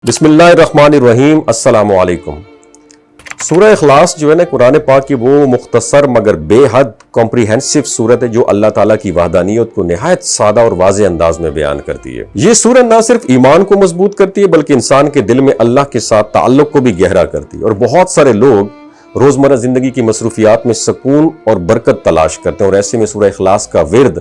بسم اللہ الرحمن الرحیم۔ السلام علیکم۔ سورہ اخلاص جو ہے نا قرآن پاک کی وہ مختصر مگر بے حد کمپریہنسو سورت ہے جو اللہ تعالیٰ کی وحدانیت کو نہایت سادہ اور واضح انداز میں بیان کرتی ہے۔ یہ سورت نہ صرف ایمان کو مضبوط کرتی ہے بلکہ انسان کے دل میں اللہ کے ساتھ تعلق کو بھی گہرا کرتی ہے، اور بہت سارے لوگ روزمرہ زندگی کی مصروفیات میں سکون اور برکت تلاش کرتے ہیں، اور ایسے میں سورہ اخلاص کا ورد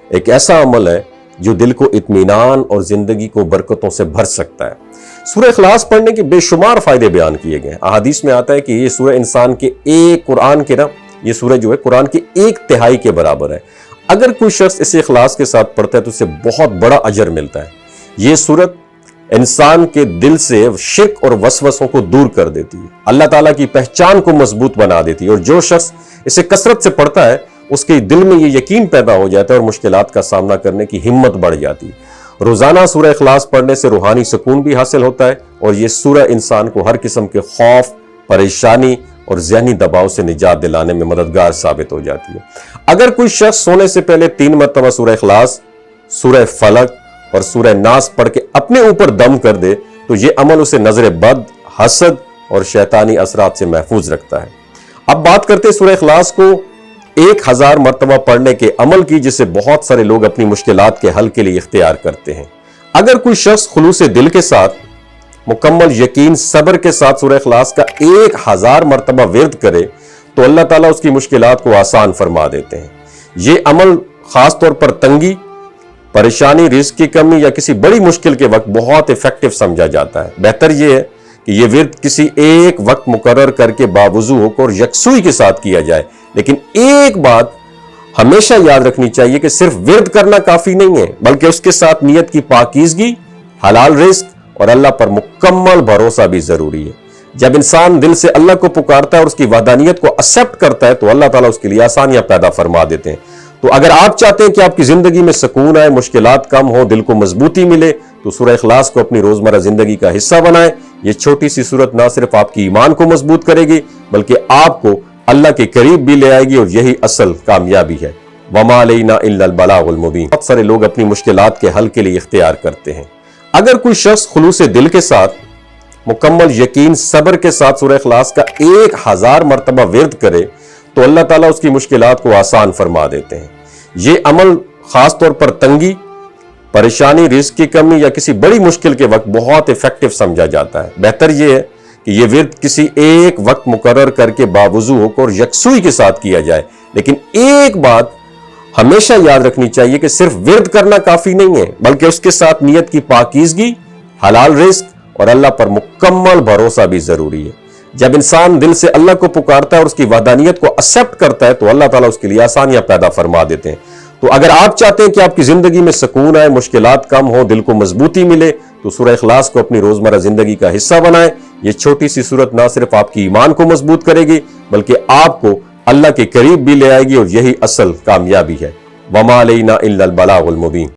ایک ایسا عمل ہے جو دل کو اطمینان اور زندگی کو برکتوں سے بھر سکتا ہے۔ سورہ اخلاص پڑھنے کے بے شمار فائدے بیان کیے گئے ہیں۔ احادیث میں آتا ہے کہ یہ سورہ انسان کے یہ سورہ جو ہے قرآن کے 1/3 کے برابر ہے۔ اگر کوئی شخص اسے اخلاص کے ساتھ پڑھتا ہے تو اسے بہت بڑا اجر ملتا ہے۔ یہ سورت انسان کے دل سے شرک اور وسوسوں کو دور کر دیتی ہے، اللہ تعالیٰ کی پہچان کو مضبوط بنا دیتی ہے، اور جو شخص اسے کثرت سے پڑھتا ہے اس کے دل میں یہ یقین پیدا ہو جاتا ہے اور مشکلات کا سامنا کرنے کی ہمت بڑھ جاتی ہے۔ روزانہ سورہ اخلاص پڑھنے سے روحانی سکون بھی حاصل ہوتا ہے، اور یہ سورہ انسان کو ہر قسم کے خوف، پریشانی اور ذہنی دباؤ سے نجات دلانے میں مددگار ثابت ہو جاتی ہے۔ اگر کوئی شخص سونے سے پہلے 3 مرتبہ سورہ اخلاص، سورہ فلق اور سورہ ناس پڑھ کے اپنے اوپر دم کر دے تو یہ عمل اسے نظر بد، حسد اور شیطانی اثرات سے محفوظ رکھتا ہے۔ اب بات کرتے ہیں سورہ اخلاص کو 1000 مرتبہ پڑھنے کے عمل کی، جسے بہت سارے لوگ اپنی مشکلات کے حل کے لیے اختیار کرتے ہیں۔ اگر کوئی شخص خلوص دل کے ساتھ، مکمل یقین، صبر کے ساتھ سورہ اخلاص کا 1000 مرتبہ ورد کرے تو اللہ تعالیٰ اس کی مشکلات کو آسان فرما دیتے ہیں۔ یہ عمل خاص طور پر تنگی، پریشانی، رزق کی کمی یا کسی بڑی مشکل کے وقت بہت ایفیکٹو سمجھا جاتا ہے۔ بہتر یہ ہے کہ یہ ورد کسی ایک وقت مقرر کر کے باوضو ہو کر اور یکسوئی کے ساتھ کیا جائے، لیکن ایک بات ہمیشہ یاد رکھنی چاہیے کہ صرف ورد کرنا کافی نہیں ہے، بلکہ اس کے ساتھ نیت کی پاکیزگی، حلال رزق اور اللہ پر مکمل بھروسہ بھی ضروری ہے۔ جب انسان دل سے اللہ کو پکارتا ہے اور اس کی وحدانیت کو ایکسپٹ کرتا ہے تو اللہ تعالیٰ اس کے لیے آسانیاں پیدا فرما دیتے ہیں۔ تو اگر آپ چاہتے ہیں کہ آپ کی زندگی میں سکون آئے، مشکلات کم ہو، دل کو مضبوطی ملے، تو سورہ اخلاص کو اپنی روزمرہ زندگی کا حصہ بنائیں۔ یہ چھوٹی سی سورت نہ صرف آپ کی ایمان کو مضبوط کرے گی بلکہ آپ کو اللہ کے قریب بھی لے آئے گی، اور یہی اصل کامیابی ہے۔ وَمَا عَلَيْنَا إِلَّا الْبَلَاغُ الْمُبِينُ۔ بہت سارے لوگ اپنی مشکلات کے حل کے لیے اختیار کرتے ہیں۔ اگر کوئی شخص خلوص دل کے ساتھ، مکمل یقین، صبر کے ساتھ سورہ اخلاص کا 1000 مرتبہ ورد کرے تو اللہ تعالیٰ اس کی مشکلات کو آسان فرما دیتے ہیں۔ یہ عمل خاص طور پر تنگی، پریشانی، رزق کی کمی یا کسی بڑی مشکل کے وقت بہت ایفیکٹو سمجھا جاتا ہے۔ بہتر یہ ہے کہ یہ ورد کسی ایک وقت مقرر کر کے باوضو ہو کر اور یکسوئی کے ساتھ کیا جائے، لیکن ایک بات ہمیشہ یاد رکھنی چاہیے کہ صرف ورد کرنا کافی نہیں ہے، بلکہ اس کے ساتھ نیت کی پاکیزگی، حلال رزق اور اللہ پر مکمل بھروسہ بھی ضروری ہے۔ جب انسان دل سے اللہ کو پکارتا ہے اور اس کی وحدانیت کو ایکسپٹ کرتا ہے تو اللہ تعالیٰ اس کے لیے آسانیاں پیدا فرما دیتے ہیں۔ تو اگر آپ چاہتے ہیں کہ آپ کی زندگی میں سکون آئے، مشکلات کم ہو، دل کو مضبوطی ملے، تو سورہ اخلاص کو اپنی روزمرہ زندگی کا حصہ بنائیں۔ یہ چھوٹی سی سورت نہ صرف آپ کی ایمان کو مضبوط کرے گی بلکہ آپ کو اللہ کے قریب بھی لے آئے گی، اور یہی اصل کامیابی ہے۔ وَمَا عَلَيْنَا إِلَّا الْبَلَاغُ الْمُبِينُ۔